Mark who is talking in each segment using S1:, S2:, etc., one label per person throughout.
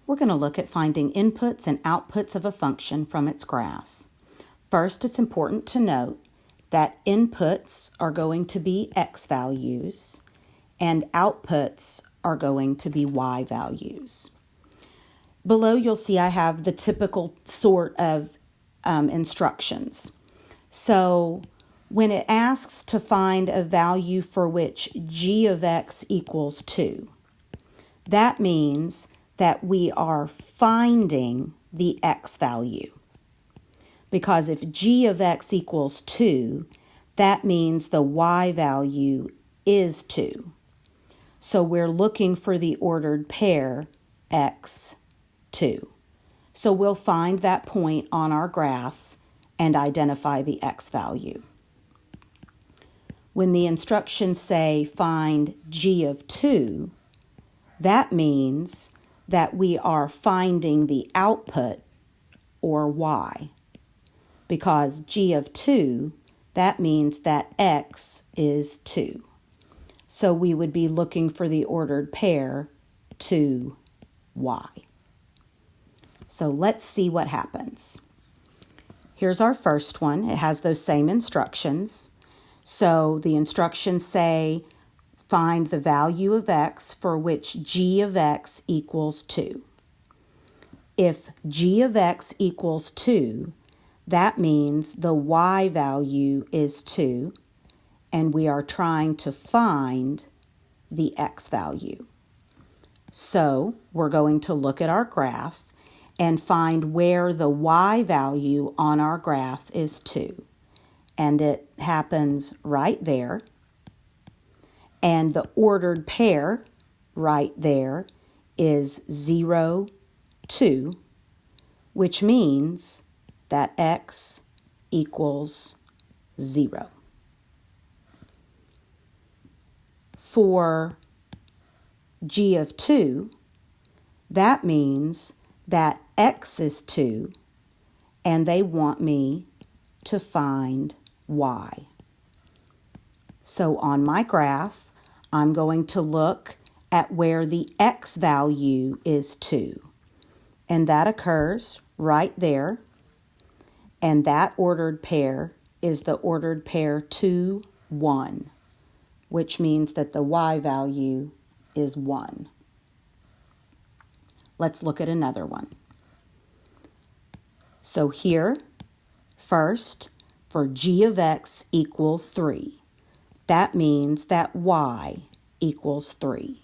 S1: We're going to look at finding inputs and outputs of a function from its graph. First, it's important to note that inputs are going to be x values and outputs are going to be y values. Below, you'll see I have the typical sort of instructions. So when it asks to find a value for which g of x equals 2, that means that we are finding the x value. Because if g of x equals 2, that means the y value is 2. So we're looking for the ordered pair x2. So we'll find that point on our graph and identify the x value. When the instructions say find g of 2, that means that we are finding the output, or y. Because g of 2, that means that x is 2. So we would be looking for the ordered pair 2y. So let's see what happens. Here's our first one. It has those same instructions. So the instructions say find the value of x for which g of x equals 2. If g of x equals 2, that means the y value is 2, and we are trying to find the x value. So we're going to look at our graph and find where the y value on our graph is 2. And it happens right there. And the ordered pair right there is 0, 2, which means that x equals 0. For g of 2, that means that x is 2, and they want me to find y. So on my graph, I'm going to look at where the x value is 2, and that occurs right there, and that ordered pair is the ordered pair 2, 1, which means that the y value is 1. Let's look at another one. So here, first, for g of x equal 3, that means that y equals 3.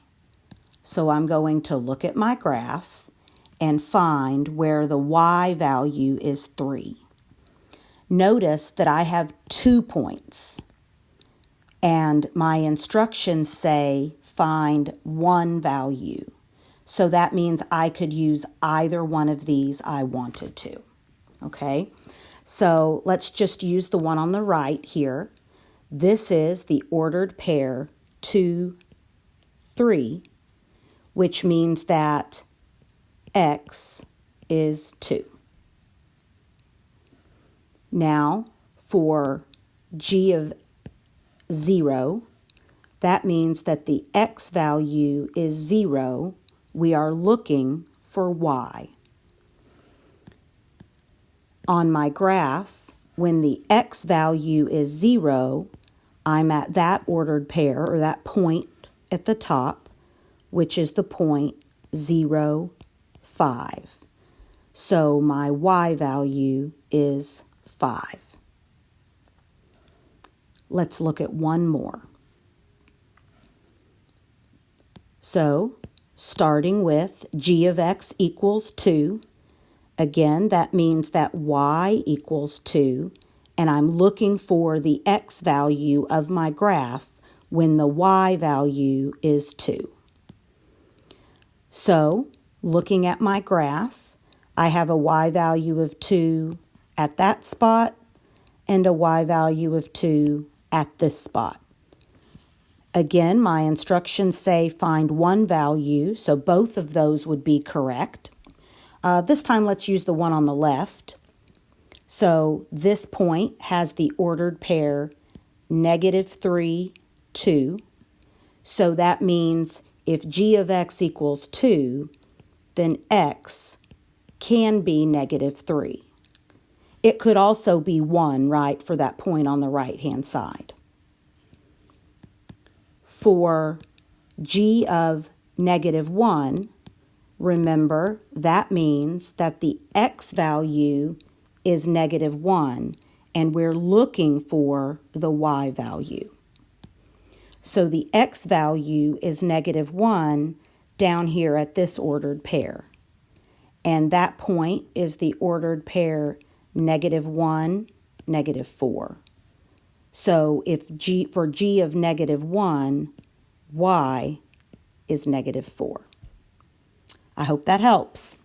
S1: So I'm going to look at my graph and find where the y value is 3. Notice that I have 2 points, and my instructions say find one value. So that means I could use either one of these I wanted to. Okay, so let's just use the one on the right here. This is the ordered pair 2, 3, which means that x is 2. Now, for g of 0, that means that the x value is 0. We are looking for y. On my graph, when the x value is 0, I'm at that ordered pair, or that point at the top, which is the point 0, 5. So my y value is 5. Let's look at one more. So, starting with g of x equals 2, again, that means that y equals 2, and I'm looking for the x value of my graph when the y value is 2. So, looking at my graph, I have a y value of 2 at that spot and a y value of 2 at this spot. Again, my instructions say find one value, so both of those would be correct. This time, let's use the one on the left. So this point has the ordered pair -3, 2. So that means if g of x equals 2, then x can be -3. It could also be 1, right, for that point on the right-hand side. For g of -1, remember that means that the x value is -1 and we're looking for the y value. So the x value is -1 down here at this ordered pair. And that point is the ordered pair -1, -4. So if for g of -1, y is -4. I hope that helps.